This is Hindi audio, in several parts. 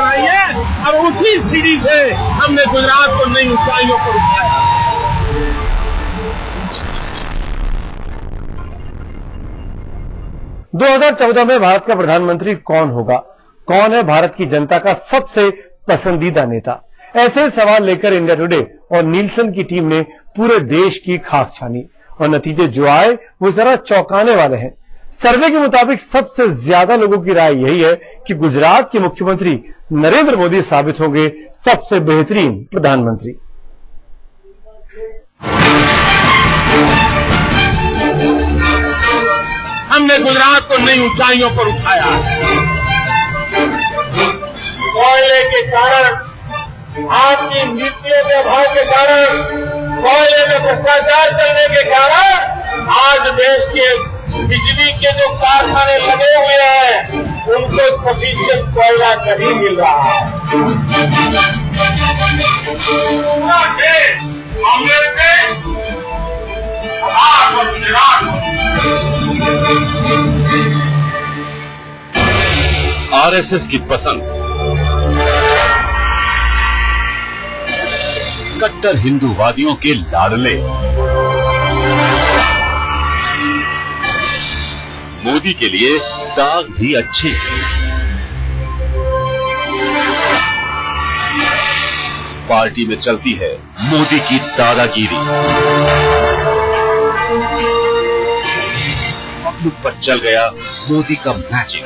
बनाई है और उसी सीढ़ी से हमने गुजरात को नई ऊंचाइयों पर उठाया। 2014 में भारत का प्रधानमंत्री कौन होगा? कौन है भारत की जनता का सबसे पसंदीदा नेता? ऐसे सवाल लेकर इंडिया टुडे और नीलसन की टीम ने पूरे देश की खाक छानी और नतीजे जो आए वो जरा चौंकाने वाले हैं। सर्वे के मुताबिक सबसे ज्यादा लोगों की राय यही है कि गुजरात के मुख्यमंत्री नरेंद्र मोदी साबित होंगे सबसे बेहतरीन प्रधानमंत्री। हमने गुजरात को नई ऊंचाइयों पर उठाया है। कोयले के कारण, आपकी नीतियों के अभाव के कारण, कोयले में भ्रष्टाचार चलने के कारण आज देश के बिजली के जो कारखाने लगे हुए हैं उनको सफिशिएंट कोयला नहीं मिल रहा है। कांग्रेस से और गुजरात आरएसएस की पसंद, कट्टर हिंदूवादियों के लाडले, मोदी के लिए दाग भी अच्छे हैं। पार्टी में चलती है मोदी की दादागिरी, पब्लिक पर चल गया मोदी का मैजिक।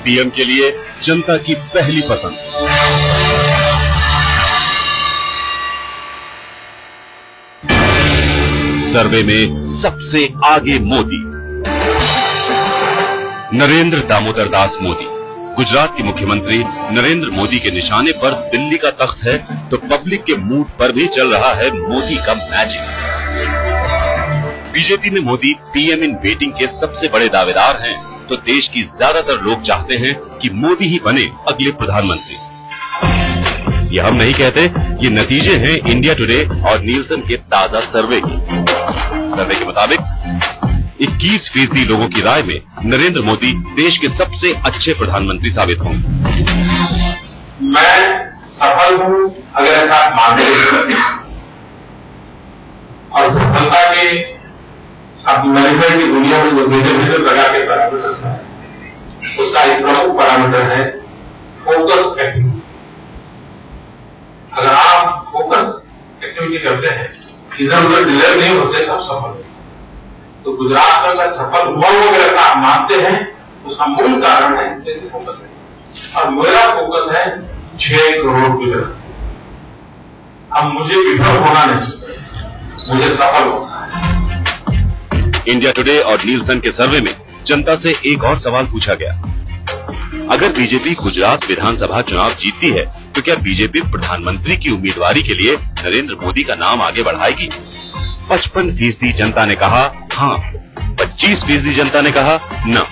पीएम के लिए जनता की पहली पसंद। सर्वे में सबसे आगे मोदी। नरेंद्र दामोदर दास मोदी। गुजरात के मुख्यमंत्री नरेंद्र मोदी के निशाने पर दिल्ली का तख्त है तो पब्लिक के मूड पर भी चल रहा है मोदी का मैजिक। बीजेपी में मोदी पीएम इन वेटिंग के सबसे बड़े दावेदार हैं तो देश की ज्यादातर लोग चाहते हैं कि मोदी ही बने अगले प्रधानमंत्री। ये हम नहीं कहते, ये नतीजे हैं इंडिया टुडे और नीलसन के ताजा सर्वे के। सर्वे के मुताबिक 21% लोगों की राय में नरेंद्र मोदी देश के सबसे अच्छे प्रधानमंत्री साबित होंगे। मैं सफल हूं अगर ऐसा मानते हैं और सफलता के अपनी मैनेजमेंट की दुनिया में जो विभिन्न प्रकार के पैरामीटर्स हैं उसका एक प्रमुख पैरामीटर है फोकस एक्टिविटी। अगर आप फोकस एक्टिविटी करते हैं, इधर उधर डिले नहीं होते तब सफल होते। तो गुजरात में अगर सफल हुआ हो अगर ऐसा आप मानते हैं उसका मूल कारण है मेरी फोकस है और मेरा फोकस है 6 करोड़ गुजरात। अब मुझे विफल होना नहीं, मुझे सफल होना है। इंडिया टुडे और नीलसन के सर्वे में जनता से एक और सवाल पूछा गया। अगर बीजेपी गुजरात विधानसभा चुनाव जीतती है तो क्या बीजेपी प्रधानमंत्री की उम्मीदवारी के लिए नरेंद्र मोदी का नाम आगे बढ़ाएगी? 55% जनता ने कहा हाँ, 25% जनता ने कहा न।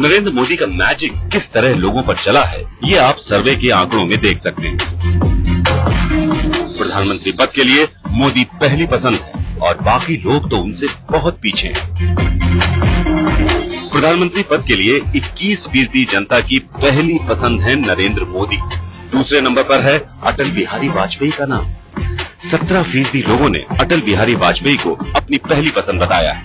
नरेंद्र मोदी का मैजिक किस तरह लोगों पर चला है ये आप सर्वे के आंकड़ों में देख सकते हैं। प्रधानमंत्री पद के लिए मोदी पहली पसंद है और बाकी लोग तो उनसे बहुत पीछे हैं। प्रधानमंत्री पद के लिए 21% जनता की पहली पसंद है नरेंद्र मोदी। दूसरे नंबर पर है अटल बिहारी वाजपेयी का नाम। 17% लोगों ने अटल बिहारी वाजपेयी को अपनी पहली पसंद बताया है।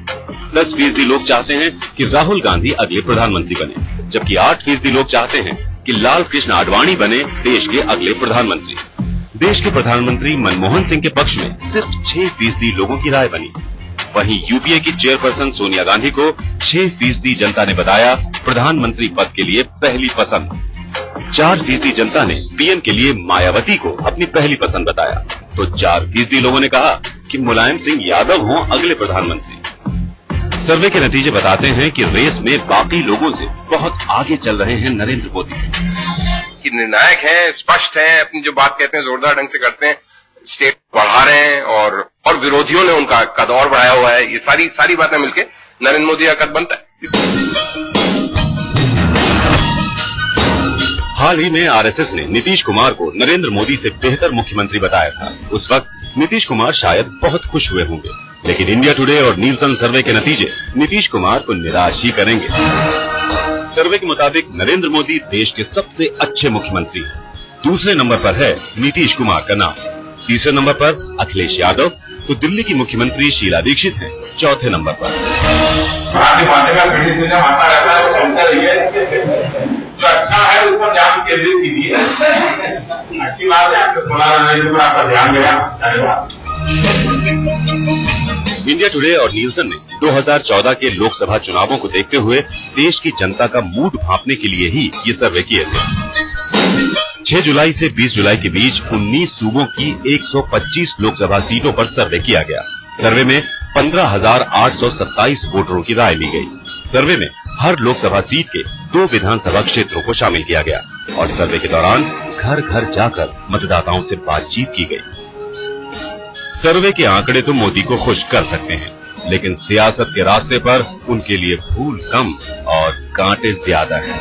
10% लोग चाहते हैं कि राहुल गांधी अगले प्रधानमंत्री बने, जबकि 8% लोग चाहते हैं कि लाल कृष्ण आडवाणी बने देश के अगले प्रधानमंत्री। देश के प्रधानमंत्री मनमोहन सिंह के पक्ष में सिर्फ 6% लोगों की राय बनी। वहीं यूपीए की चेयरपर्सन सोनिया गांधी को 6% जनता ने बताया प्रधानमंत्री पद के लिए पहली पसंद। 4% जनता ने पीएम के लिए मायावती को अपनी पहली पसंद बताया तो 4% लोगों ने कहा कि मुलायम सिंह यादव हों अगले प्रधानमंत्री। सर्वे के नतीजे बताते हैं कि रेस में बाकी लोगों से बहुत आगे चल रहे हैं नरेंद्र मोदी। कि निर्णायक हैं, स्पष्ट हैं, अपनी जो बात कहते हैं जोरदार ढंग से करते हैं, स्टेट बढ़ा रहे हैं और विरोधियों ने उनका कद और बढ़ाया हुआ है। ये सारी बातें मिलके नरेंद्र मोदी का कद बनता है। हाल ही में आरएसएस ने नीतीश कुमार को नरेंद्र मोदी से बेहतर मुख्यमंत्री बताया था। उस वक्त नीतीश कुमार शायद बहुत खुश हुए होंगे, लेकिन इंडिया टुडे और नीलसन सर्वे के नतीजे नीतीश कुमार को निराश ही करेंगे। सर्वे के मुताबिक नरेंद्र मोदी देश के सबसे अच्छे मुख्यमंत्री हैं। दूसरे नंबर पर है नीतीश कुमार का नाम। तीसरे नंबर पर अखिलेश यादव, तो दिल्ली की मुख्यमंत्री शीला दीक्षित हैं चौथे नंबर पर। पार्टी का क्रिटिसिज्म आता रहता है, चलता रहिए। जो अच्छा है उस पर ध्यान केंद्रित कीजिए। अच्छी बात है, आपको सुना रहने पर आपका ध्यान गया। धन्यवाद। इंडिया टुडे और नीलसन ने 2014 के लोकसभा चुनावों को देखते हुए देश की जनता का मूड भांपने के लिए ही ये सर्वे किए थे। 6 जुलाई से 20 जुलाई के बीच 19 सूबों की 125 लोकसभा सीटों पर सर्वे किया गया। सर्वे में 15,827 वोटरों की राय ली गई। सर्वे में हर लोकसभा सीट के 2 विधानसभा क्षेत्रों को शामिल किया गया और सर्वे के दौरान घर घर जाकर मतदाताओं से बातचीत की गई। सर्वे के आंकड़े तो मोदी को खुश कर सकते हैं, लेकिन सियासत के रास्ते पर उनके लिए फूल कम और कांटे ज्यादा हैं।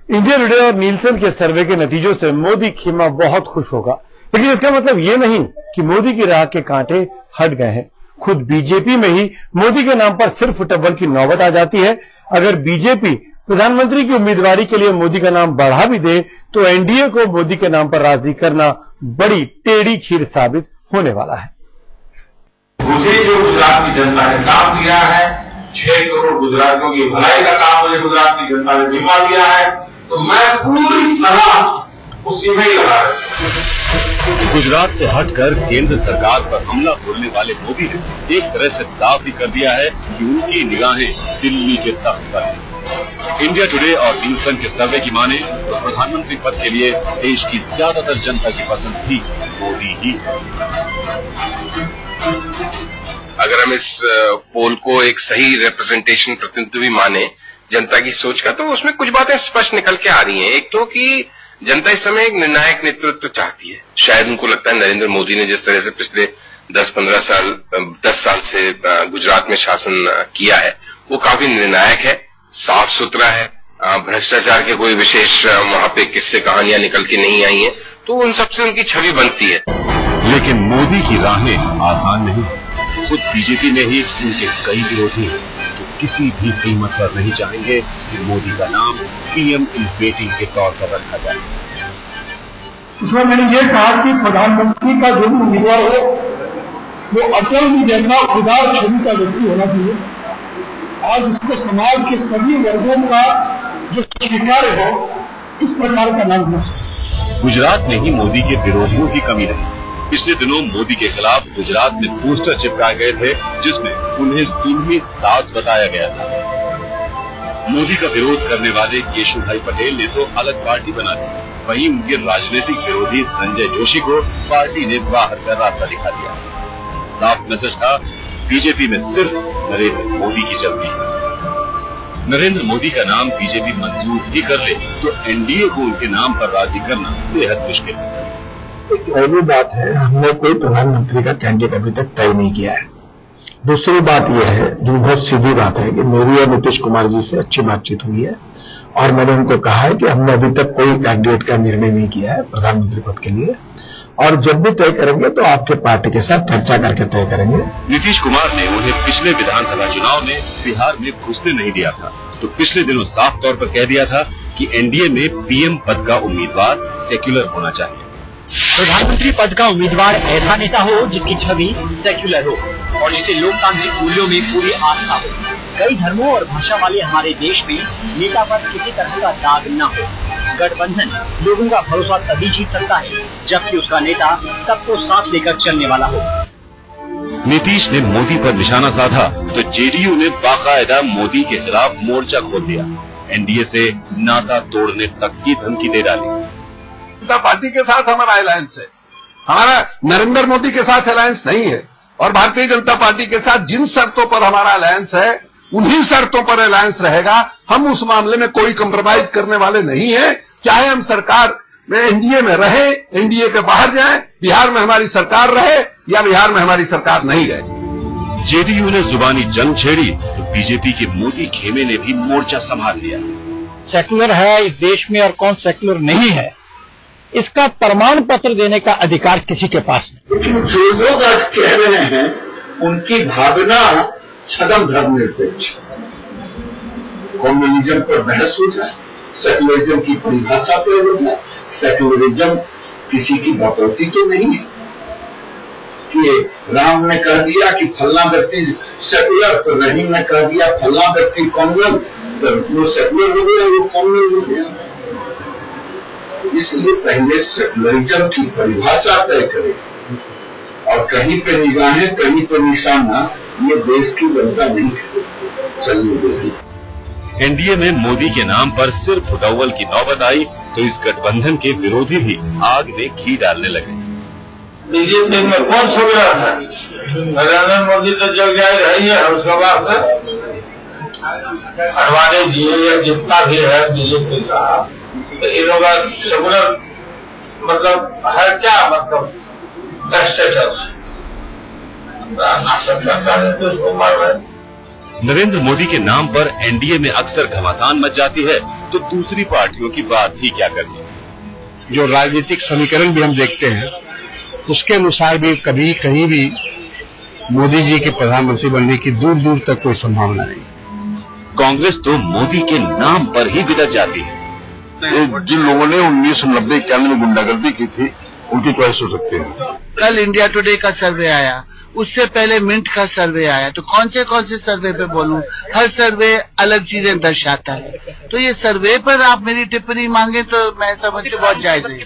इंडिया टुडे और नीलसन के सर्वे के नतीजों से मोदी खेमा बहुत खुश होगा, लेकिन इसका मतलब ये नहीं कि मोदी की राह के कांटे हट गए हैं। खुद बीजेपी में ही मोदी के नाम पर सिर्फ टब्बल की नौबत आ जाती है। अगर बीजेपी प्रधानमंत्री की उम्मीदवारी के लिए मोदी का नाम बढ़ा भी दे तो एनडीए को मोदी के नाम पर राजी करना बड़ी टेढ़ी खीर साबित होने वाला है। मुझे जो गुजरात की जनता ने काम दिया है, 6 करोड़ गुजरातियों की भलाई का काम मुझे गुजरात की जनता ने जिम्मा दिया है, तो मैं पूरी तरह उसी में ही लगा रहा। गुजरात से हटकर केंद्र सरकार पर हमला बोलने वाले मोदी ने एक तरह से साफ ही कर दिया है कि उनकी निगाहें दिल्ली के तख्त पर हैं। इंडिया टुडे और नीलसन के सर्वे की माने तो प्रधानमंत्री पद के लिए देश की ज्यादातर जनता की पसंद भी मोदी ही है। अगर हम इस पोल को एक सही रिप्रेजेंटेशन प्रतिनिधित्व भी माने जनता की सोच का, तो उसमें कुछ बातें स्पष्ट निकल के आ रही हैं। एक तो कि जनता इस समय एक निर्णायक नेतृत्व चाहती है। शायद उनको लगता है नरेंद्र मोदी ने जिस तरह से पिछले 10 साल से गुजरात में शासन किया है वो काफी निर्णायक है, साफ सुथरा है, भ्रष्टाचार के कोई विशेष वहां पे किस्से कहानियां निकल के नहीं आई हैं, तो उन सबसे उनकी छवि बनती है। लेकिन मोदी की राहें आसान नहीं। खुद बीजेपी में ही उनके कई विरोधी हैं जो किसी भी कीमत पर नहीं चाहेंगे कि मोदी का नाम पीएम इन वेटिंग के तौर पर रखा जाए। इसमें मैंने ये कहा कि प्रधानमंत्री का जो भी उम्मीदवार हो वो अटल जी जैसा उदार छवि का व्यक्ति होना चाहिए और जिसको समाज के सभी वर्गों का जो स्वीकार्य हो, इस प्रकार का नाम हो। गुजरात में ही मोदी के विरोधियों की कमी नहीं। पिछले दिनों मोदी के खिलाफ गुजरात में पोस्टर चिपकाए गए थे जिसमें उन्हें जुल्मी सास बताया गया था। मोदी का विरोध करने वाले केशुभाई पटेल ने तो अलग पार्टी बना दी, वहीं उनके राजनीतिक विरोधी संजय जोशी को पार्टी ने बाहर का रास्ता दिखा दिया। साफ मैसेज था, बीजेपी में सिर्फ नरेंद्र मोदी की चलती है। नरेंद्र मोदी का नाम बीजेपी मंजूर भी कर ले तो एनडीए को उनके नाम पर राजी करना बेहद मुश्किल है। एक पहली बात है, हमने कोई प्रधानमंत्री का कैंडिडेट अभी तक तय नहीं किया है। दूसरी बात यह है, जो बहुत सीधी बात है, कि मेरी और नीतीश कुमार जी से अच्छी बातचीत हुई है और मैंने उनको कहा है कि हमने अभी तक कोई कैंडिडेट का निर्णय नहीं किया है प्रधानमंत्री पद के लिए, और जब भी तय करेंगे तो आपके पार्टी के साथ चर्चा करके तय करेंगे। नीतीश कुमार ने उन्हें पिछले विधानसभा चुनाव में बिहार में घुसने नहीं दिया था, तो पिछले दिनों साफ तौर पर कह दिया था कि एनडीए में पीएम पद का उम्मीदवार सेक्युलर होना चाहिए। प्रधानमंत्री पद का उम्मीदवार ऐसा नेता हो जिसकी छवि सेक्युलर हो और जिसे लोकतांत्रिक मूल्यों में पूरी आस्था हो। कई धर्मों और भाषा वाले हमारे देश में नेता पर किसी तरह का दाग न हो। गठबंधन लोगों का भरोसा तभी जीत सकता है जबकि उसका नेता सबको साथ लेकर चलने वाला हो। नीतीश ने मोदी पर निशाना साधा तो जेडीयू ने बाकायदा मोदी के खिलाफ मोर्चा खोल दिया। एनडीए से नाता तोड़ने तक की धमकी दे डाली। जनता पार्टी के साथ हमारा अलायंस है, हमारा नरेंद्र मोदी के साथ अलायंस नहीं है। और भारतीय जनता पार्टी के साथ जिन शर्तों पर हमारा अलायंस है उन्हीं शर्तों पर अलायंस रहेगा। हम उस मामले में कोई कम्प्रोमाइज करने वाले नहीं है। चाहे हम सरकार में एनडीए में रहे, एनडीए के बाहर जाएं, बिहार में हमारी सरकार रहे या बिहार में हमारी सरकार नहीं रहे। जेडीयू ने जुबानी जंग छेड़ी तो बीजेपी के मोदी खेमे ने भी मोर्चा संभाल लिया। सेक्युलर है इस देश में और कौन सेक्युलर नहीं है, इसका प्रमाण पत्र देने का अधिकार किसी के पास नहीं। लेकिन जो लोग आज कह रहे हैं उनकी भावना सदम धर्मनिरपेक्ष, कम्युनिज्म पर बहस हो जाए, सेकुलरिज्म की परिभाषा पर हो जाए। सेकुलरिज्म किसी की बकौती तो नहीं है कि राम ने कह दिया कि फलना व्यक्ति सेकुलर, तो रहीम ने कह दिया फलना व्यक्ति कॉम्युनल, तो वो सेकुलर हो गया, वो कॉम्युनल हो गया। इसलिए पहले सेकुलरिज्म की परिभाषा तय करें और कहीं पे निगाहें कहीं पे निशाना, ये देश की जनता नहीं चलने देगी। एनडीए में मोदी के नाम पर सिर्फ मुदव्वल की नौबत आई तो इस गठबंधन के विरोधी भी आग में घी डालने लगे। बीजेपी में कौन सो गया है? नरेंद्र मोदी तो जग जाए रही है उसके बाद से अडवाणी जी या जितना भी है बीजेपी का, तो इन लोग सेकुलर मतलब है क्या, मतलब स्टेटस नाशक करता है तो उसको मार रहे। नरेंद्र मोदी के नाम पर एनडीए में अक्सर घमासान मच जाती है तो दूसरी पार्टियों की बात ही क्या करनी। जो राजनीतिक समीकरण भी हम देखते हैं उसके अनुसार भी कभी कहीं भी मोदी जी के प्रधानमंत्री बनने की दूर दूर तक कोई संभावना नहीं। कांग्रेस तो मोदी के नाम पर ही बिदक जाती है। जिन लोगों ने 1990-91 में गुंडागर्दी की थी उनकी चॉइस हो सकती है। कल इंडिया टुडे का सर्वे आया, उससे पहले मिंट का सर्वे आया, तो कौन से सर्वे पे बोलूं? हर सर्वे अलग चीजें दर्शाता है, तो ये सर्वे पर आप मेरी टिप्पणी मांगे तो मैं समझती बहुत जायज नहीं।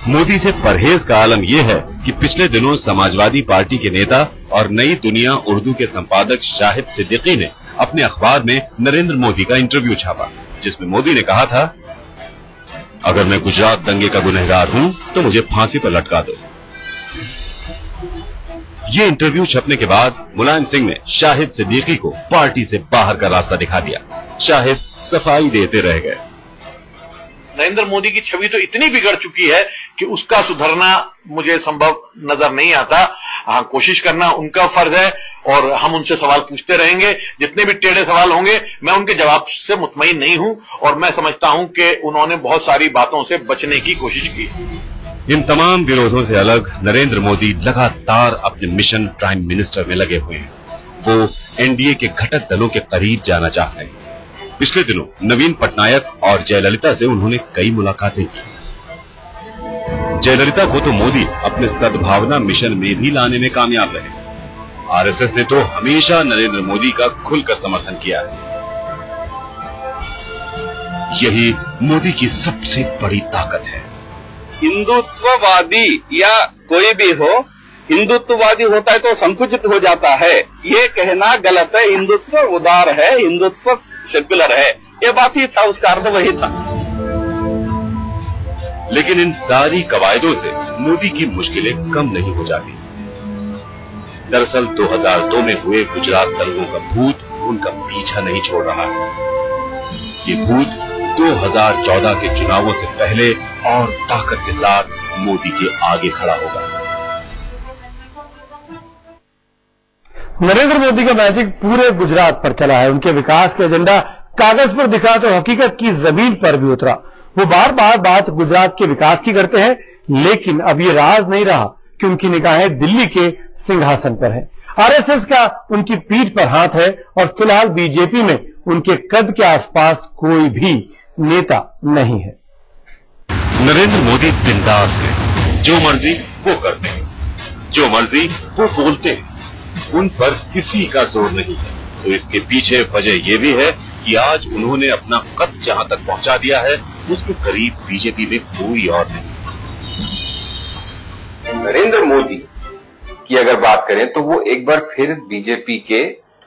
मोदी से परहेज का आलम यह है कि पिछले दिनों समाजवादी पार्टी के नेता और नई दुनिया उर्दू के संपादक शाहिद सिद्दीकी ने अपने अखबार में नरेंद्र मोदी का इंटरव्यू छापा, जिसमें मोदी ने कहा था, अगर मैं गुजरात दंगे का गुनहगार हूं तो मुझे फांसी पर लटका दो। ये इंटरव्यू छपने के बाद मुलायम सिंह ने शाहिद सिद्दीकी को पार्टी से बाहर का रास्ता दिखा दिया। शाहिद सफाई देते रह गए। नरेंद्र मोदी की छवि तो इतनी बिगड़ चुकी है कि उसका सुधरना मुझे संभव नजर नहीं आता। हाँ, कोशिश करना उनका फर्ज है और हम उनसे सवाल पूछते रहेंगे। जितने भी टेढ़े सवाल होंगे मैं उनके जवाब से मुतमईन नहीं हूं और मैं समझता हूं कि उन्होंने बहुत सारी बातों से बचने की कोशिश की। इन तमाम विरोधों से अलग नरेंद्र मोदी लगातार अपने मिशन प्राइम मिनिस्टर में लगे हुए हैं। वो एनडीए के घटक दलों के करीब जाना चाहते हैं। पिछले दिनों नवीन पटनायक और जयललिता से उन्होंने कई मुलाकातें की। जयललिता को तो मोदी अपने सद्भावना मिशन में भी लाने में कामयाब रहे। आरएसएस ने तो हमेशा नरेंद्र मोदी का खुलकर समर्थन किया है। यही मोदी की सबसे बड़ी ताकत है। हिंदुत्ववादी या कोई भी हो, हिंदुत्ववादी होता है तो संकुचित हो जाता है। ये कहना गलत है। हिंदुत्व उदार है, हिंदुत्व सेक्युलर है, ये बात ही था, उसका अर्थ वही था। लेकिन इन सारी कवायदों से मोदी की मुश्किलें कम नहीं हो जाती। दरअसल 2002 में हुए गुजरात दंगों का भूत उनका पीछा नहीं छोड़ रहा है। ये भूत 2014 के चुनावों से पहले और ताकत के साथ मोदी के आगे खड़ा होगा। नरेंद्र मोदी का मैजिक पूरे गुजरात पर चला है। उनके विकास का एजेंडा कागज पर दिखा तो हकीकत की जमीन पर भी उतरा। वो बार बार बात गुजरात के विकास की करते हैं, लेकिन अब ये राज नहीं रहा कि उनकी निगाहें दिल्ली के सिंहासन पर है। आरएसएस का उनकी पीठ पर हाथ है और फिलहाल बीजेपी में उनके कद के आसपास कोई भी नेता नहीं है। नरेंद्र मोदी बिंदास हैं। जो मर्जी वो करते हैं, जो मर्जी वो बोलते हैं। उन पर किसी का जोर नहीं है। तो इसके पीछे वजह यह भी है कि आज उन्होंने अपना कद जहां तक पहुंचा दिया है उसके करीब बीजेपी में कोई और नहीं। नरेंद्र मोदी की अगर बात करें तो वो एक बार फिर बीजेपी के,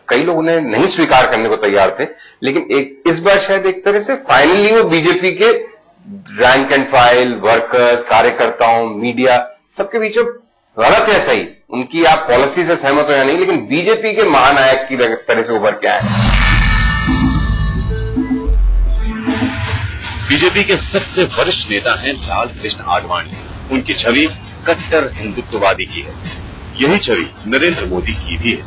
कई लोग उन्हें नहीं स्वीकार करने को तैयार थे, लेकिन इस बार शायद एक तरह से फाइनली वो बीजेपी के रैंक एंड फाइल, वर्कर्स, कार्यकर्ताओं, मीडिया सबके बीच में, गलत है सही, उनकी आप पॉलिसी से सहमत हो या नहीं, लेकिन बीजेपी के महानायक की तरह से उभर के आए हैं। बीजेपी के सबसे वरिष्ठ नेता हैं लाल कृष्ण आडवाणी। उनकी छवि कट्टर हिंदुत्ववादी की है। यही छवि नरेंद्र मोदी की भी है।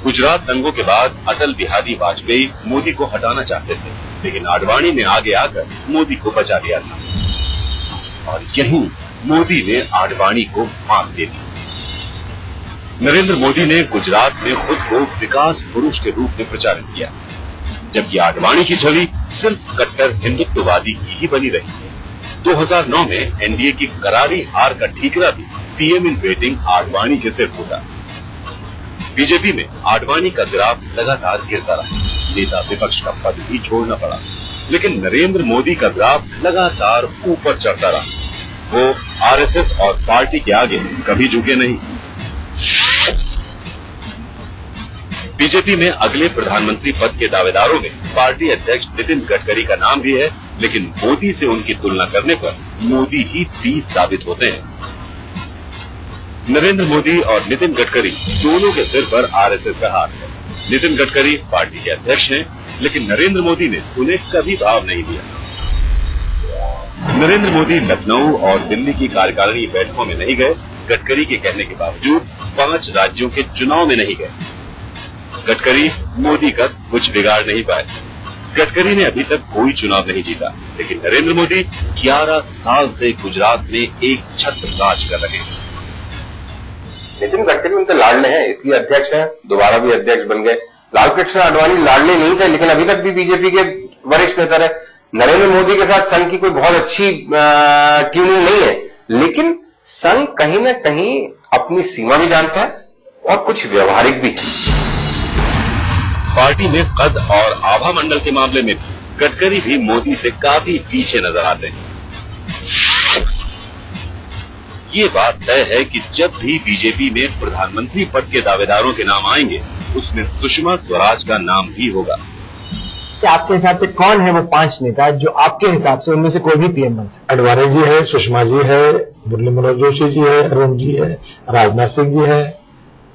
गुजरात दंगों के बाद अटल बिहारी वाजपेयी मोदी को हटाना चाहते थे, लेकिन आडवाणी ने आगे आकर मोदी को बचा लिया था। और यहीं मोदी ने आडवाणी को मात दे दी। नरेंद्र मोदी ने गुजरात में खुद को विकास पुरुष के रूप में प्रचारित किया, जबकि आडवाणी की छवि सिर्फ कट्टर हिंदुत्ववादी की ही बनी रही। 2009 में एनडीए की करारी हार का ठीकरा भी पीएम इन वेटिंग आडवाणी के सिर फूटा। बीजेपी में आडवाणी का ग्राफ लगातार गिरता रहा, नेता विपक्ष का पद भी छोड़ना पड़ा, लेकिन नरेंद्र मोदी का ग्राफ लगातार ऊपर चढ़ता रहा। वो आरएसएस और पार्टी के आगे कभी झुके नहीं। बीजेपी में अगले प्रधानमंत्री पद के दावेदारों में पार्टी अध्यक्ष नितिन गडकरी का नाम भी है, लेकिन मोदी से उनकी तुलना करने पर मोदी ही 30 साबित होते हैं। नरेंद्र मोदी और नितिन गडकरी दोनों के सिर पर आरएसएस का हाथ है। नितिन गडकरी पार्टी के अध्यक्ष हैं, लेकिन नरेंद्र मोदी ने उन्हें कभी भाव नहीं दिया। नरेंद्र मोदी लखनऊ और दिल्ली की कार्यकारिणी बैठकों में नहीं गए। गडकरी के कहने के बावजूद 5 राज्यों के चुनाव में नहीं गए। गडकरी मोदी का कुछ बिगाड़ नहीं पाए। गडकरी ने अभी तक कोई चुनाव नहीं जीता, लेकिन नरेंद्र मोदी 11 साल से गुजरात में एक छत्र राज कर रहे हैं। नितिन गडकरी उनके लाडले हैं, इसलिए अध्यक्ष हैं, दोबारा भी अध्यक्ष बन गए। लालकृष्ण आडवाणी लाडले नहीं थे, लेकिन अभी तक भी बीजेपी के वरिष्ठ नेता रहे। नरेंद्र मोदी के साथ संघ की कोई बहुत अच्छी ट्यूनिंग नहीं है, लेकिन संघ कहीं न कहीं अपनी सीमा भी जानता है और कुछ व्यवहारिक भी। पार्टी में कद और आभा मंडल के मामले में गडकरी भी मोदी से काफी पीछे नजर आते हैं। ये बात तय है कि जब भी बीजेपी में प्रधानमंत्री पद के दावेदारों के नाम आएंगे, उसमें सुषमा स्वराज का नाम भी होगा। आपके हिसाब से कौन है वो 5 नेता जो आपके हिसाब से उनमें से कोई भी पीएम बन सकता? आडवाणी जी है, सुषमा जी है, मुरली मनोहर जोशी जी है, अरुण जी है, राजनाथ सिंह जी है,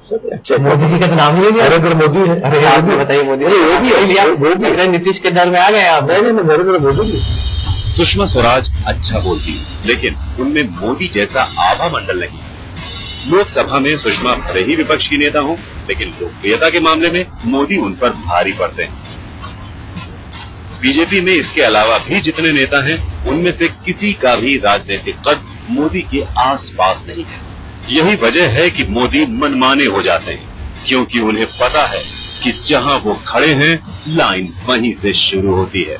सब अच्छे। मोदी जी का तो नाम ही नहीं। नरेंद्र मोदी है। अरे आप भी बताइए मोदी। वो भी नीतीश के दल में आ गए आप। नहीं, नरेंद्र मोदी जी। सुषमा स्वराज अच्छा बोलती, लेकिन उनमें मोदी जैसा आभा मंडल नहीं। लोकसभा में सुषमा भले ही विपक्ष की नेता हो, लेकिन लोकप्रियता के मामले में मोदी उन पर भारी पड़ते हैं। बीजेपी में इसके अलावा भी जितने नेता हैं, उनमें से किसी का भी राजनीतिक कद मोदी के आसपास नहीं है। यही वजह है कि मोदी मनमाने हो जाते हैं, क्योंकि उन्हें पता है कि जहां वो खड़े हैं, लाइन वहीं से शुरू होती है।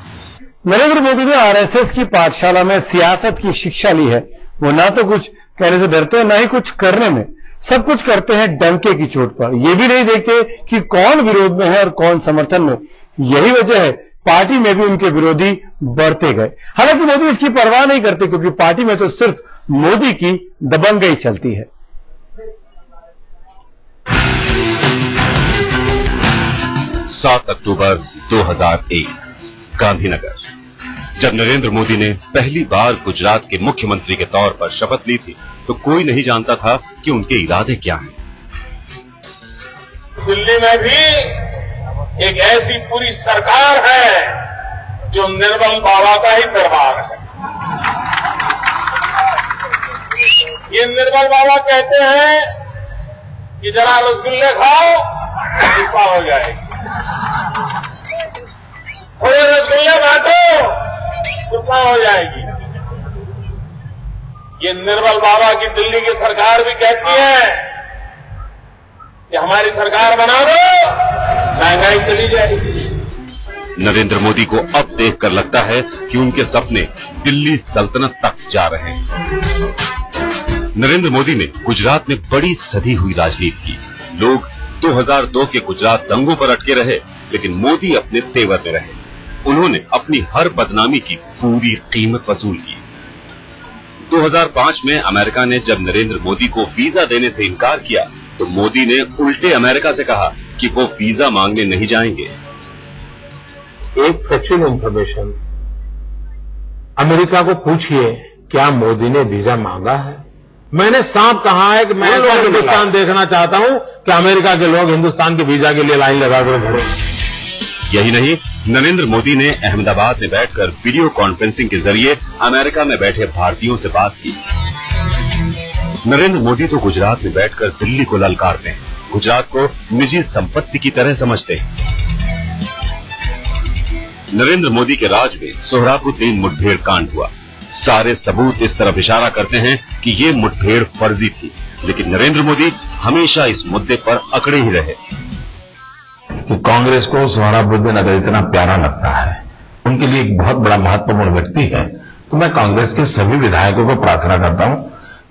नरेंद्र मोदी ने आरएसएस की पाठशाला में सियासत की शिक्षा ली है। वो ना तो कुछ कहने से डरते हैं, ना ही कुछ करने में। सब कुछ करते हैं डंके की चोट पर। ये भी नहीं देखते कि कौन विरोध में है और कौन समर्थन में। यही वजह है पार्टी में भी उनके विरोधी बढ़ते गए। हालांकि मोदी इसकी परवाह नहीं करते, क्योंकि पार्टी में तो सिर्फ मोदी की दबंगई चलती है। सात अक्टूबर 2001 गांधीनगर। जब नरेंद्र मोदी ने पहली बार गुजरात के मुख्यमंत्री के तौर पर शपथ ली थी, तो कोई नहीं जानता था कि उनके इरादे क्या हैं। दिल्ली में भी एक ऐसी पूरी सरकार है जो निर्मल बाबा का ही दरबार है। ये निर्मल बाबा कहते हैं कि जरा रसगुल्ले खाओ, कृपा हो जाएगी। थोड़े रसगुल्ले बांटो, कृपा हो जाएगी। ये निर्मल बाबा की दिल्ली की सरकार भी कहती है कि हमारी सरकार बना दो, महंगाई चली जाएगी। नरेंद्र मोदी को अब देखकर लगता है कि उनके सपने दिल्ली सल्तनत तक जा रहे हैं। नरेंद्र मोदी ने गुजरात में बड़ी सधी हुई राजनीति की। लोग 2002 के गुजरात दंगों पर अटके रहे, लेकिन मोदी अपने तेवर में रहे। उन्होंने अपनी हर बदनामी की पूरी कीमत वसूल की। 2005 में अमेरिका ने जब नरेंद्र मोदी को वीजा देने से इनकार किया, तो मोदी ने उल्टे अमेरिका से कहा कि वो वीजा मांगने नहीं जाएंगे। एक फैक्चुअल इंफॉर्मेशन, अमेरिका को पूछिए क्या मोदी ने वीजा मांगा है। मैंने साफ कहा है कि मैं ऐसा हिंदुस्तान देखना चाहता हूं कि अमेरिका के लोग हिंदुस्तान के वीजा के लिए लाइन लगाकर खड़े। यही नहीं, नरेंद्र मोदी ने अहमदाबाद में बैठकर वीडियो कॉन्फ्रेंसिंग के जरिए अमेरिका में बैठे भारतीयों से बात की। नरेंद्र मोदी तो गुजरात में बैठकर दिल्ली को ललकारते हैं, गुजरात को निजी संपत्ति की तरह समझते हैं। नरेंद्र मोदी के राज में सोहराबुद्दीन मुठभेड़ कांड हुआ। सारे सबूत इस तरफ इशारा करते हैं कि ये मुठभेड़ फर्जी थी, लेकिन नरेंद्र मोदी हमेशा इस मुद्दे पर अकड़े ही रहे कि कांग्रेस को सोहराबुद्दीन अगर इतना प्यारा लगता है, उनके लिए एक बहुत बड़ा महत्वपूर्ण व्यक्ति है, तो मैं कांग्रेस के सभी विधायकों को प्रार्थना करता हूं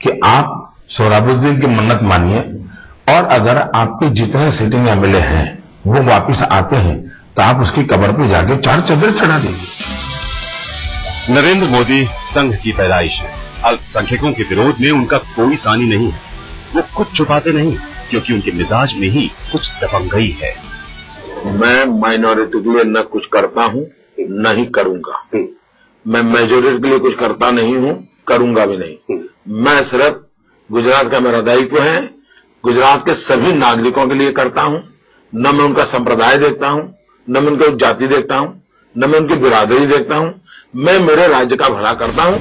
कि आप सोहराबुद्दीन की मन्नत मानिए, और अगर आपके जितने सिटिंग एमएलए हैं वो वापिस आते हैं तो आप उसकी कब्र पे जाके 4 चादर चढ़ा दीजिए। नरेंद्र मोदी संघ की पैदाइश है। अल्पसंख्यकों के विरोध में उनका कोई सानी नहीं है। वो कुछ छुपाते नहीं, क्योंकि उनके मिजाज में ही कुछ दबंगई है। मैं माइनॉरिटी के लिए न कुछ करता हूं न ही करूंगा। मैं मेजोरिटी के लिए कुछ करता नहीं हूं, करूंगा भी नहीं। मैं सिर्फ गुजरात का मेरा दायित्व है, गुजरात के सभी नागरिकों के लिए करता हूं। न मैं उनका संप्रदाय देखता हूं, न मैं उनकी जाति देखता हूं, न मैं उनकी बिरादरी देखता हूं। मैं मेरे राज्य का भला करता हूं।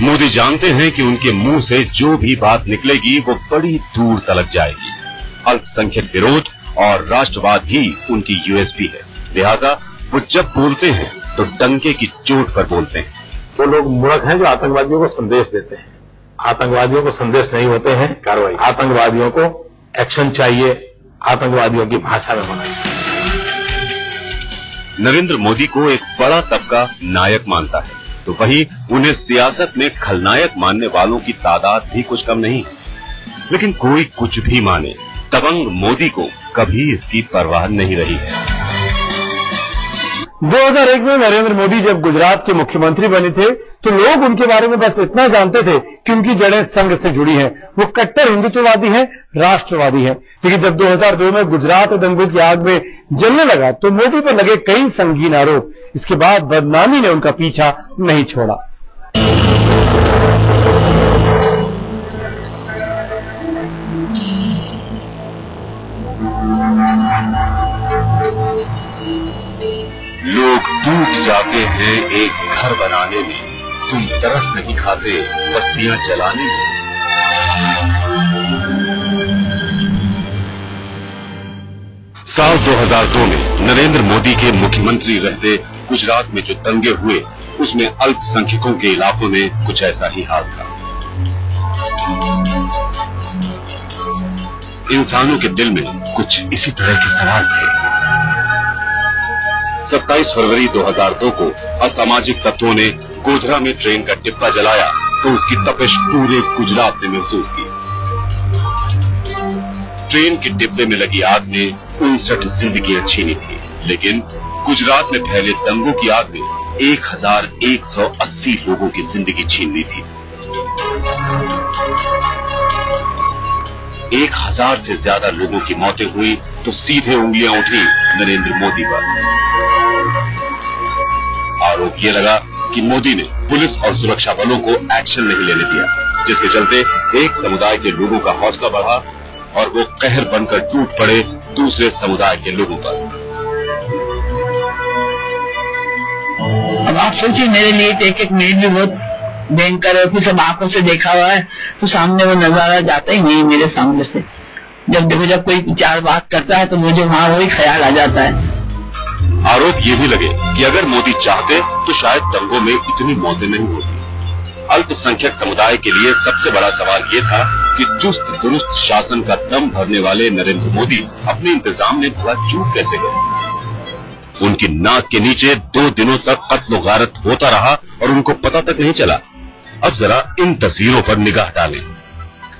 मोदी जानते हैं कि उनके मुंह से जो भी बात निकलेगी वो बड़ी दूर तलक जाएगी। अल्पसंख्यक विरोध और राष्ट्रवाद ही उनकी यूएसपी है, लिहाजा वो जब बोलते हैं तो डंके की चोट पर बोलते हैं। वो लोग मूर्ख हैं जो आतंकवादियों को संदेश देते हैं। आतंकवादियों को संदेश नहीं होते हैं कार्रवाई। आतंकवादियों को एक्शन चाहिए, आतंकवादियों की भाषा में होना चाहिए। नरेंद्र मोदी को एक बड़ा तबका नायक मानता है, तो वहीं उन्हें सियासत में खलनायक मानने वालों की तादाद भी कुछ कम नहीं। लेकिन कोई कुछ भी माने, दबंग मोदी को कभी इसकी परवाह नहीं रही है। 2001 में नरेंद्र मोदी जब गुजरात के मुख्यमंत्री बने थे तो लोग उनके बारे में बस इतना जानते थे कि उनकी जड़ें संघ से जुड़ी हैं। वो कट्टर हिंदुत्ववादी हैं, राष्ट्रवादी हैं। लेकिन जब 2002 में गुजरात दंगों की आग में जलने लगा तो मोदी पर लगे कई संगीन आरोप। इसके बाद बदनामी ने उनका पीछा नहीं छोड़ा। लोग टूट जाते हैं एक घर बनाने में, तुम तरस नहीं खाते बस्तियां जलाने में। साल 2002 में नरेंद्र मोदी के मुख्यमंत्री रहते गुजरात में जो दंगे हुए, उसमें अल्पसंख्यकों के इलाकों में कुछ ऐसा ही हाल था। इंसानों के दिल में कुछ इसी तरह के सवाल थे। 27 फरवरी 2002 को असामाजिक तत्वों ने गोधरा में ट्रेन का डिब्बा जलाया तो उसकी तपिश पूरे गुजरात ने महसूस की। ट्रेन के डिब्बे में लगी आग ने 59 जिंदगियां छीनी थी, लेकिन गुजरात में फैले दंगों की आग ने 1180 लोगों की जिंदगी छीन ली थी। 1000 से ज्यादा लोगों की मौतें हुई तो सीधे उंगलियां उठी नरेंद्र मोदी पर। आरोप ये लगा कि मोदी ने पुलिस और सुरक्षा बलों को एक्शन नहीं लेने दिया, जिसके चलते एक समुदाय के लोगों का हौसला बढ़ा और वो कहर बनकर टूट पड़े दूसरे समुदाय के लोगों पर। अब आप सोचिए, मेरे लिए तो एक मिनट भी बहुत भयंकर है। फिर सब आंखों से देखा हुआ है तो सामने वो नजारा जाता ही नहीं मेरे सामने से। जब देखो, जब कोई विचार बात करता है तो मुझे वहां वही ख्याल आ जाता है। आरोप ये भी लगे कि अगर मोदी चाहते तो शायद दंगों में इतनी मौतें नहीं होती। अल्पसंख्यक समुदाय के लिए सबसे बड़ा सवाल ये था कि चुस्त दुरुस्त शासन का दम भरने वाले नरेंद्र मोदी अपने इंतजाम में भला चूक कैसे गए। उनकी नाक के नीचे 2 दिनों तक कत्ल गारत होता रहा और उनको पता तक नहीं चला। अब जरा इन तस्वीरों पर निगाह डालें।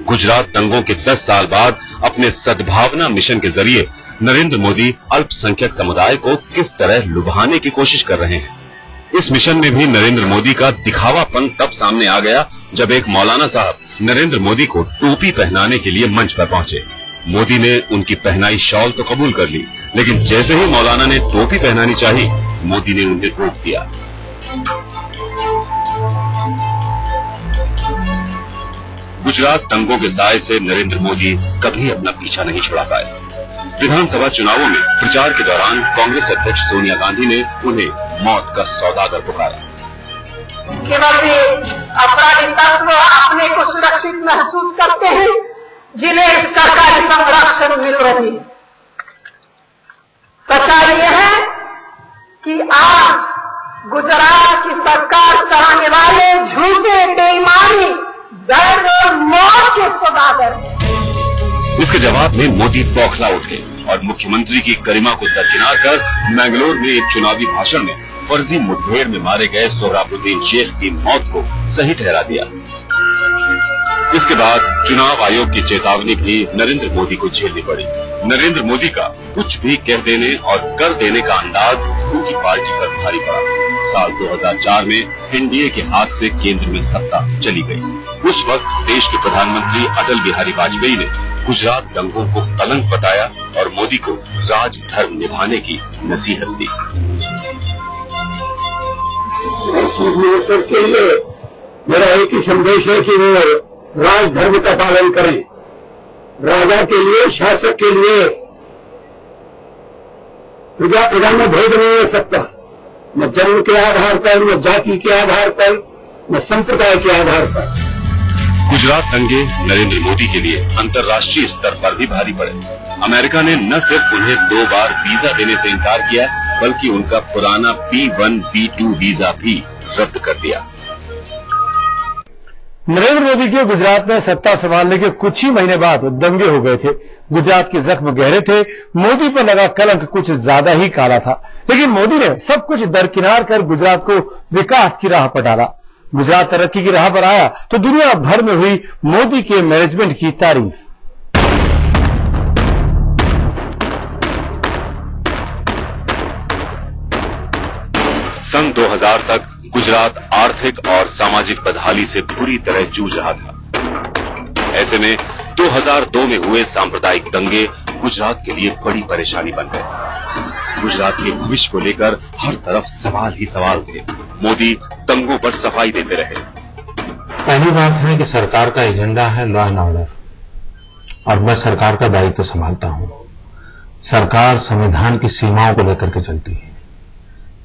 गुजरात दंगों के 10 साल बाद अपने सद्भावना मिशन के जरिए नरेंद्र मोदी अल्पसंख्यक समुदाय को किस तरह लुभाने की कोशिश कर रहे हैं। इस मिशन में भी नरेंद्र मोदी का दिखावापन तब सामने आ गया जब एक मौलाना साहब नरेंद्र मोदी को टोपी पहनाने के लिए मंच पर पहुंचे। मोदी ने उनकी पहनाई शॉल तो कबूल कर ली, लेकिन जैसे ही मौलाना ने टोपी पहनानी चाही, मोदी ने उन्हें रोक दिया। गुजरात दंगों के साए से नरेंद्र मोदी कभी अपना पीछा नहीं छुड़ा पाए। विधानसभा चुनावों में प्रचार के दौरान कांग्रेस अध्यक्ष सोनिया गांधी ने उन्हें मौत का सौदागर पुकारा। केवल अपराधी तत्व अपने को सुरक्षित महसूस करते हैं जिन्हें सरकारी संरक्षण मिल रही है। सच्चाई यह है कि आज गुजरात की सरकार चलाने वाले झूठे बेईमानी, दर्द और मौत के सौदागर हैं। इसके जवाब में मोदी बौखला उठे और मुख्यमंत्री की गरिमा को दरकिनार कर मैंगलोर में एक चुनावी भाषण में फर्जी मुठभेड़ में मारे गए सोहराबुद्दीन शेख की मौत को सही ठहरा दिया। इसके बाद चुनाव आयोग की चेतावनी भी नरेंद्र मोदी को झेलनी पड़ी। नरेंद्र मोदी का कुछ भी कह देने और कर देने का अंदाज उनकी पार्टी पर भारी पड़ा। साल 2004 में एनडीए के हाथ से केंद्र में सत्ता चली गई। उस वक्त देश के प्रधानमंत्री अटल बिहारी वाजपेयी ने गुजरात दंगों को कलंक बताया और मोदी को राजधर्म निभाने की नसीहत दी। के लिए मेरा एक ही संदेश है कि वो राजधर्म का पालन करें। राजा के लिए, शासक के लिए प्रजा में भेद नहीं हो सकता, न जन्म के आधार पर, न जाति के आधार पर, न संप्रदाय के आधार पर। गुजरात दंगे नरेंद्र मोदी के लिए अंतर्राष्ट्रीय स्तर पर भी भारी पड़े। अमेरिका ने न सिर्फ उन्हें 2 बार वीजा देने से इनकार किया, बल्कि उनका पुराना B1, B2 वीजा भी रद्द कर दिया। नरेंद्र मोदी के गुजरात में सत्ता संभालने के कुछ ही महीने बाद दंगे हो गए थे। गुजरात के जख्म गहरे थे। मोदी पर लगा कलंक कुछ ज्यादा ही काला था, लेकिन मोदी ने सब कुछ दरकिनार कर गुजरात को विकास की राह पर डाला। गुजरात तरक्की की राह पर आया तो दुनिया भर में हुई मोदी के मैनेजमेंट की तारीफ। सन 2000 तक गुजरात आर्थिक और सामाजिक बदहाली से बुरी तरह जूझ रहा था। ऐसे में 2002 में हुए सांप्रदायिक दंगे गुजरात के लिए बड़ी परेशानी बन गए। गुजरात के भविष्य को लेकर हर तरफ सवाल ही सवाल थे। मोदी दंगों पर सफाई देते रहे। पहली बात है कि सरकार का एजेंडा है लॉ एंड ऑर्डर, और मैं सरकार का दायित्व संभालता हूं। सरकार संविधान की सीमाओं को लेकर के चलती है।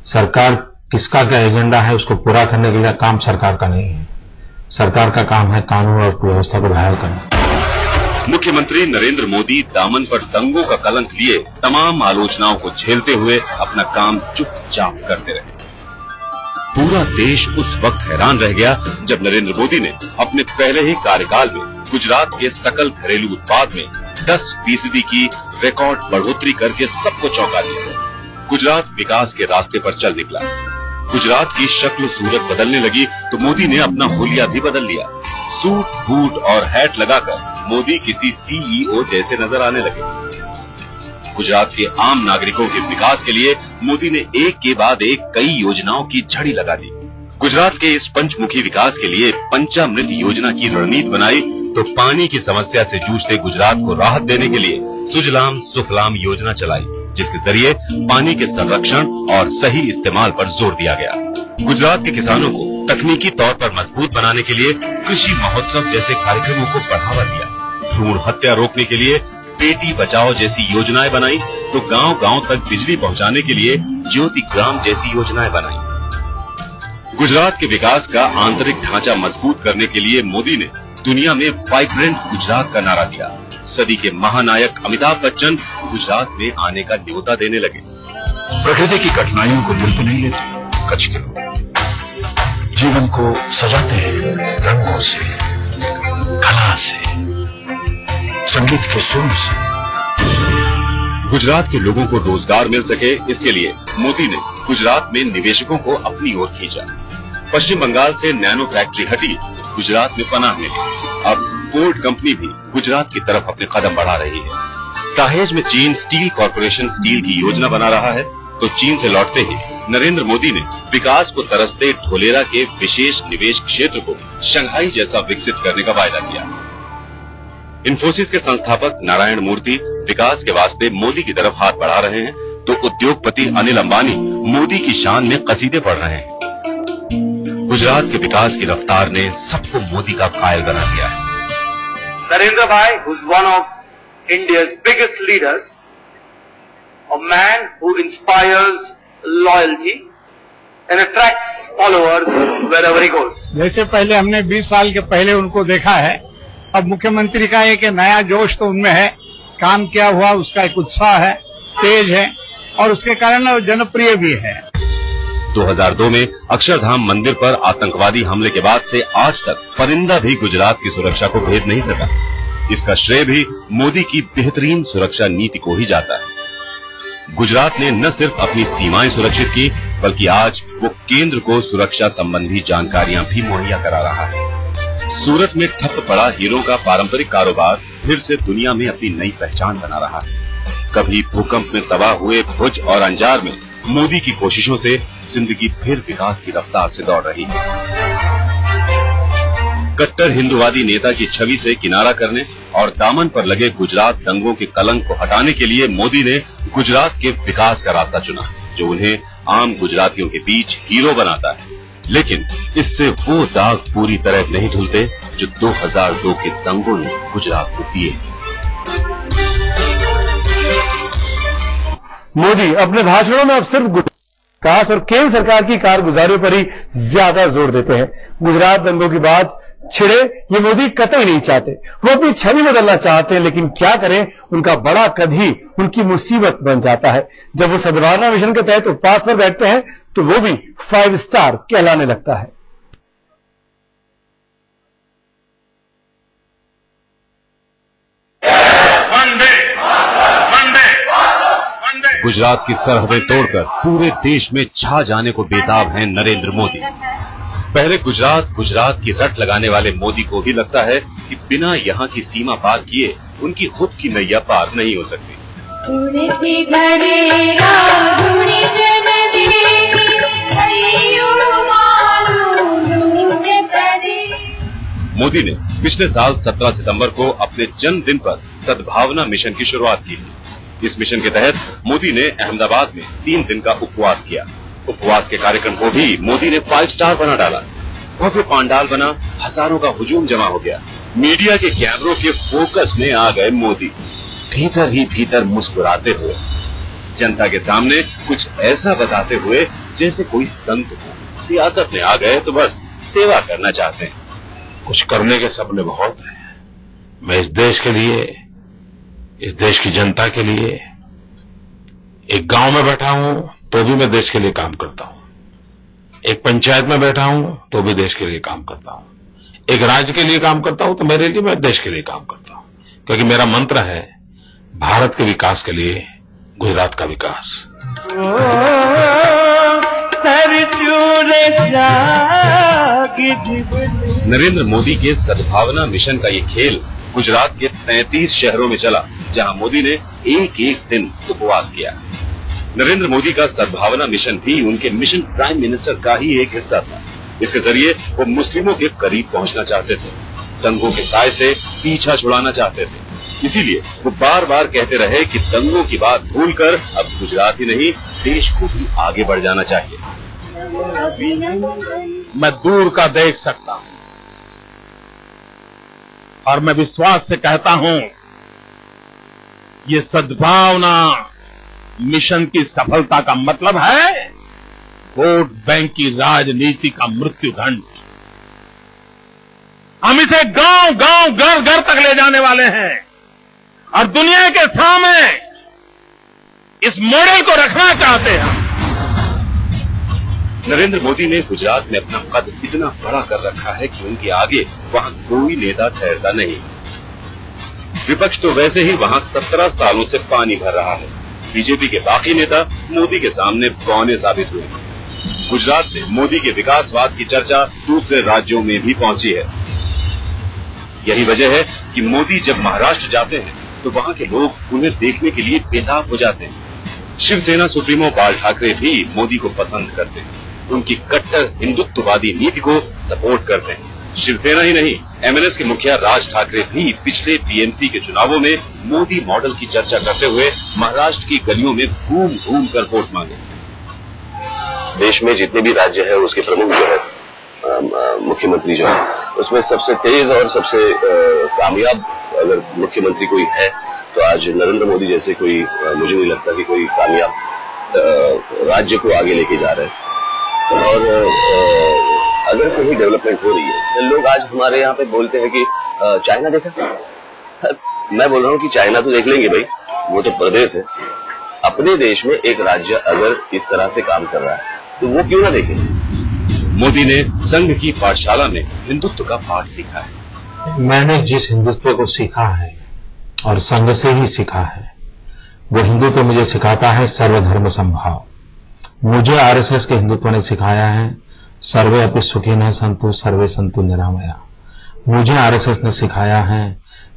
सरकार किसका क्या एजेंडा है उसको पूरा करने के लिए काम सरकार का नहीं है। सरकार का काम है कानून और व्यवस्था को बहाल करना। मुख्यमंत्री नरेंद्र मोदी दामन पर दंगों का कलंक लिए तमाम आलोचनाओं को झेलते हुए अपना काम चुपचाप करते रहे। पूरा देश उस वक्त हैरान रह गया जब नरेंद्र मोदी ने अपने पहले ही कार्यकाल में गुजरात के सकल घरेलू उत्पाद में 10% की रिकॉर्ड बढ़ोतरी करके सबको चौंका दिया। गुजरात विकास के रास्ते पर चल निकला। गुजरात की शक्ल सूरत बदलने लगी तो मोदी ने अपना हुलिया भी बदल लिया। सूट बूट और हैट लगाकर मोदी किसी सीईओ जैसे नजर आने लगे। गुजरात के आम नागरिकों के विकास के लिए मोदी ने एक के बाद एक कई योजनाओं की झड़ी लगा दी। गुजरात के इस पंचमुखी विकास के लिए पंचामृत योजना की रणनीति बनाई तो पानी की समस्या से जूझते गुजरात को राहत देने के लिए सुजलाम सुफलाम योजना चलाई, जिसके जरिए पानी के संरक्षण और सही इस्तेमाल पर जोर दिया गया। गुजरात के किसानों को तकनीकी तौर पर मजबूत बनाने के लिए कृषि महोत्सव जैसे कार्यक्रमों को बढ़ावा दिया। भ्रूण हत्या रोकने के लिए बेटी बचाओ जैसी योजनाएं बनाई तो गांव-गांव तक बिजली पहुंचाने के लिए ज्योति ग्राम जैसी योजनाएं बनाई। गुजरात के विकास का आंतरिक ढांचा मजबूत करने के लिए मोदी ने दुनिया में वाइब्रेंट गुजरात का नारा दिया। सदी के महानायक अमिताभ बच्चन गुजरात में आने का न्योता देने लगे। प्रकृति की कठिनाइयों को दिल पे नहीं लेते कच्छ के लोग, जीवन को सजाते हैं रंगों से, कला से, संगीत के सुर से। गुजरात के लोगों को रोजगार मिल सके, इसके लिए मोदी ने गुजरात में निवेशकों को अपनी ओर खींचा। पश्चिम बंगाल से नैनो फैक्ट्री हटी, गुजरात में पनाह मिली। अब फोर्ड कंपनी भी गुजरात की तरफ अपने कदम बढ़ा रही है। दहेज में चीन स्टील कॉर्पोरेशन स्टील की योजना बना रहा है तो चीन से लौटते ही नरेंद्र मोदी ने विकास को तरसते ढोलेरा के विशेष निवेश क्षेत्र को शंघाई जैसा विकसित करने का वायदा किया। इन्फोसिस के संस्थापक नारायण मूर्ति विकास के वास्ते मोदी की तरफ हाथ बढ़ा रहे हैं तो उद्योगपति अनिल अंबानी मोदी की शान में कसीदे पढ़ रहे हैं। गुजरात के विकास की रफ्तार ने सबको मोदी का कायल बना दिया है। Narendra Bhai, who's one of India's biggest leaders, a man who inspires loyalty and attracts followers wherever he goes. जैसे पहले हमने 20 साल के पहले उनको देखा है, अब मुख्यमंत्री का एक नया जोश तो उनमें है, काम किया हुआ उसका एक उत्साह है, तेज है और उसके कारण वो जनप्रिय भी है। 2002 में अक्षरधाम मंदिर पर आतंकवादी हमले के बाद से आज तक परिंदा भी गुजरात की सुरक्षा को भेद नहीं सका। इसका श्रेय भी मोदी की बेहतरीन सुरक्षा नीति को ही जाता है। गुजरात ने न सिर्फ अपनी सीमाएं सुरक्षित की, बल्कि आज वो केंद्र को सुरक्षा संबंधी जानकारियां भी मुहैया करा रहा है। सूरत में ठप पड़ा हीरों का पारंपरिक कारोबार फिर से दुनिया में अपनी नई पहचान बना रहा है। कभी भूकंप में तबाह हुए भुज और अंजार में मोदी की कोशिशों से जिंदगी फिर विकास की रफ्तार से दौड़ रही है। कट्टर हिंदूवादी नेता की छवि से किनारा करने और दामन पर लगे गुजरात दंगों के कलंक को हटाने के लिए मोदी ने गुजरात के विकास का रास्ता चुना, जो उन्हें आम गुजरातियों के बीच हीरो बनाता है। लेकिन इससे वो दाग पूरी तरह नहीं धुलते जो 2002 के दंगों ने गुजरात को दिए। मोदी अपने भाषणों में अब सिर्फ विकास और केंद्र सरकार की कारगुजारी पर ही ज्यादा जोर देते हैं। गुजरात दंगों की बात छिड़े ये मोदी कतई नहीं चाहते। वो अपनी छवि बदलना चाहते हैं, लेकिन क्या करें, उनका बड़ा कद ही उनकी मुसीबत बन जाता है। जब वो सद्भावना मिशन के तहत उपवास पर बैठते हैं तो वो भी 5 स्टार कहलाने लगता है। गुजरात की सरहदें तोड़कर पूरे देश में छा जाने को बेताब हैं नरेंद्र मोदी। पहले गुजरात की रट लगाने वाले मोदी को भी लगता है कि बिना यहाँ की सीमा पार किए उनकी खुद की नैया पार नहीं हो सकती। मोदी ने पिछले साल 17 सितंबर को अपने जन्मदिन पर सद्भावना मिशन की शुरुआत की। इस मिशन के तहत मोदी ने अहमदाबाद में 3 दिन का उपवास किया। उपवास के कार्यक्रम को भी मोदी ने 5 स्टार बना डाला। वहां पांडाल बना, हजारों का हुजूम जमा हो गया। मीडिया के कैमरों के फोकस में आ गए मोदी, भीतर ही भीतर मुस्कुराते हुए, जनता के सामने कुछ ऐसा बताते हुए जैसे कोई संत हो। सियासत में आ गए तो बस सेवा करना चाहते हैं। कुछ करने के सपने बहुत हैं। मैं इस देश के लिए, इस देश की जनता के लिए, एक गांव में बैठा हूं तो भी मैं देश के लिए काम करता हूं, एक पंचायत में बैठा हूं तो भी देश के लिए काम करता हूं, एक राज्य के लिए काम करता हूं तो मेरे लिए मैं देश के लिए काम करता हूं, क्योंकि मेरा मंत्र है भारत के विकास के लिए गुजरात का विकास। नरेंद्र मोदी के सद्भावना मिशन का ये खेल गुजरात के 33 शहरों में चला, जहां मोदी ने एक दिन उपवास किया। नरेंद्र मोदी का सद्भावना मिशन भी उनके मिशन प्राइम मिनिस्टर का ही एक हिस्सा था। इसके जरिए वो मुस्लिमों के करीब पहुंचना चाहते थे, दंगों के साए से पीछा छुड़ाना चाहते थे। इसीलिए वो बार बार कहते रहे कि दंगों की बात भूलकर अब गुजरात ही नहीं, देश को भी आगे बढ़ जाना चाहिए। मैं दूर का देख सकता हूं और मैं विश्वास से कहता हूं, ये सद्भावना मिशन की सफलता का मतलब है वोट बैंक की राजनीति का मृत्युदंड। हम इसे गांव गांव घर घर तक ले जाने वाले हैं और दुनिया के सामने इस मॉडल को रखना चाहते हैं। नरेंद्र मोदी ने गुजरात में अपना कद इतना बड़ा कर रखा है कि उनके आगे वहां कोई नेता ठहरता नहीं। विपक्ष तो वैसे ही वहां 17 सालों से पानी भर रहा है। बीजेपी के बाकी नेता मोदी के सामने बौने साबित हुए। गुजरात से मोदी के विकासवाद की चर्चा दूसरे राज्यों में भी पहुंची है। यही वजह है कि मोदी जब महाराष्ट्र जाते हैं तो वहां के लोग उन्हें देखने के लिए बेताब हो जाते हैं। शिवसेना सुप्रीमो बाल ठाकरे भी मोदी को पसंद करते हैं, उनकी कट्टर हिंदुत्ववादी नीति को सपोर्ट करते हैं। शिवसेना ही नहीं, एमएनएस के मुखिया राज ठाकरे भी पिछले टीएमसी के चुनावों में मोदी मॉडल की चर्चा करते हुए महाराष्ट्र की गलियों में घूम घूम कर वोट मांगे। देश में जितने भी राज्य है उसके प्रमुख जो है मुख्यमंत्री जो है, उसमें सबसे तेज और सबसे कामयाब अगर मुख्यमंत्री कोई है तो आज नरेंद्र मोदी जैसे कोई मुझे नहीं लगता कि कोई कामयाब राज्य को आगे लेके जा रहे हैं। और अगर कोई डेवलपमेंट हो रही है तो लोग आज हमारे यहाँ पे बोलते हैं कि चाइना देखा। मैं बोल रहा हूँ कि चाइना तो देख लेंगे भाई, वो तो प्रदेश है। अपने देश में एक राज्य अगर इस तरह से काम कर रहा है तो वो क्यों ना देखें? मोदी ने संघ की पाठशाला में हिंदुत्व का पाठ सीखा है। मैंने जिस हिंदुत्व को सीखा है और संघ से ही सीखा है, वो हिंदुत्व मुझे सिखाता है सर्वधर्म समभाव। मुझे आरएसएस के हिंदुत्व ने सिखाया है सर्वे अपि सुखिनः सन्तु सर्वे सन्तु निरामया। मुझे आरएसएस ने सिखाया है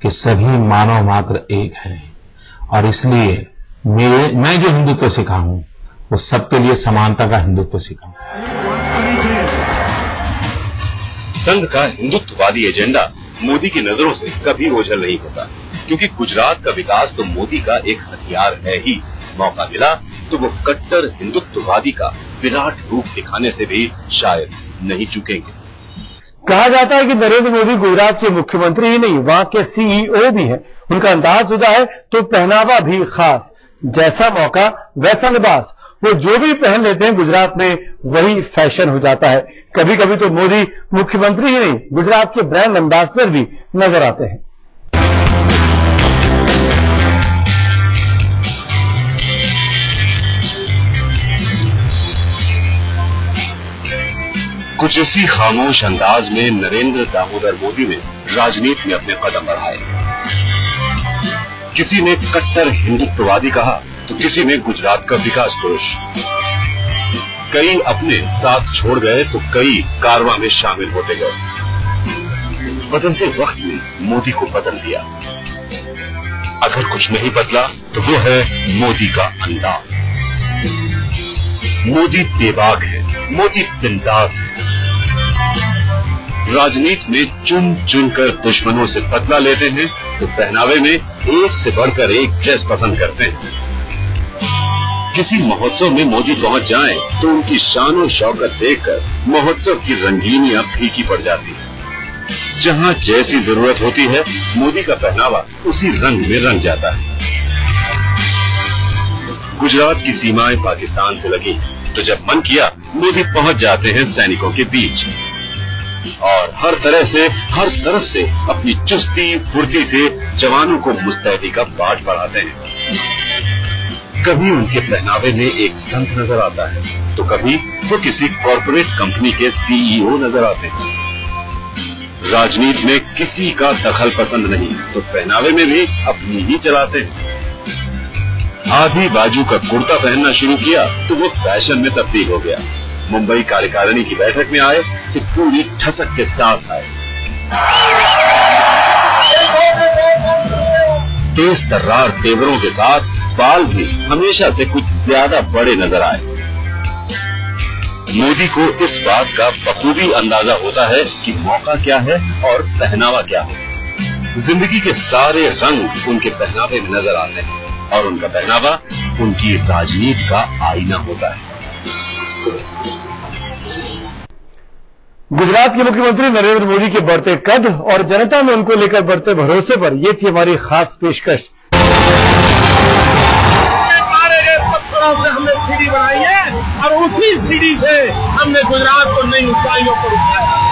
कि सभी मानव मात्र एक हैं, और इसलिए मैं जो हिंदुत्व सीखा हूं वो सबके लिए समानता का हिंदुत्व सीखा हूं। संघ का हिंदुत्ववादी एजेंडा मोदी की नजरों से कभी ओझल नहीं होता, क्योंकि गुजरात का विकास तो मोदी का एक हथियार है ही। मौका मिला तो वो कट्टर हिंदुत्ववादी का विराट रूप दिखाने से भी शायद नहीं चूकेंगे। कहा जाता है कि नरेंद्र मोदी गुजरात के मुख्यमंत्री ही नहीं, वहां के सीईओ भी हैं। उनका अंदाज जुदा है तो पहनावा भी खास। जैसा मौका वैसा लिबास, वो जो भी पहन लेते हैं गुजरात में वही फैशन हो जाता है। कभी कभी तो मोदी मुख्यमंत्री ही नहीं, गुजरात के ब्रांड एम्बेसडर भी नजर आते हैं। कुछ इसी खामोश अंदाज में नरेंद्र दामोदर मोदी ने राजनीति में अपने कदम बढ़ाए। किसी ने कट्टर हिंदुत्ववादी कहा तो किसी ने गुजरात का विकास पुरुष। कई अपने साथ छोड़ गए तो कई कारवां में शामिल होते गए। बदलते वक्त ने मोदी को बदल दिया। अगर कुछ नहीं बदला तो वो है मोदी का अंदाज। मोदी बेबाक है, मोदी बिंदास है। राजनीति में चुन चुनकर दुश्मनों से बदला लेते हैं तो पहनावे में एक से बढ़कर एक ड्रेस पसंद करते हैं। किसी महोत्सव में मोदी पहुंच जाएं तो उनकी शान और शौकत देखकर महोत्सव की रंगीनियां फीकी पड़ जाती है। जहां जैसी जरूरत होती है मोदी का पहनावा उसी रंग में रंग जाता है। गुजरात की सीमाएं पाकिस्तान से लगी तो जब मन किया मोदी पहुंच जाते हैं सैनिकों के बीच और हर तरफ से अपनी चुस्ती फुर्ती से जवानों को मुस्तैदी का पाठ पढ़ाते हैं। कभी उनके पहनावे में एक संत नजर आता है तो कभी वो किसी कॉर्पोरेट कंपनी के सीईओ नजर आते हैं। राजनीति में किसी का दखल पसंद नहीं तो पहनावे में भी अपनी ही चलाते हैं। आधी बाजू का कुर्ता पहनना शुरू किया तो वो फैशन में तब्दील हो गया। मुंबई कार्यकारिणी की बैठक में आए तो पूरी ठसक के साथ आए। तेज तर्रार तेवरों के साथ बाल भी हमेशा से कुछ ज्यादा बड़े नजर आए। मोदी को इस बात का बखूबी अंदाजा होता है कि मौका क्या है और पहनावा क्या है। जिंदगी के सारे रंग उनके पहनावे में नजर आते हैं और उनका पहनावा उनकी राजनीति का आईना होता है। गुजरात के मुख्यमंत्री नरेंद्र मोदी के बढ़ते कद और जनता में उनको लेकर बढ़ते भरोसे पर ये थी हमारी खास पेशकश। मारे गए पत्थरों से हमने सीढ़ी बनाई है और उसी सीढ़ी से हमने गुजरात को नई ऊंचाइयों पर उठाया।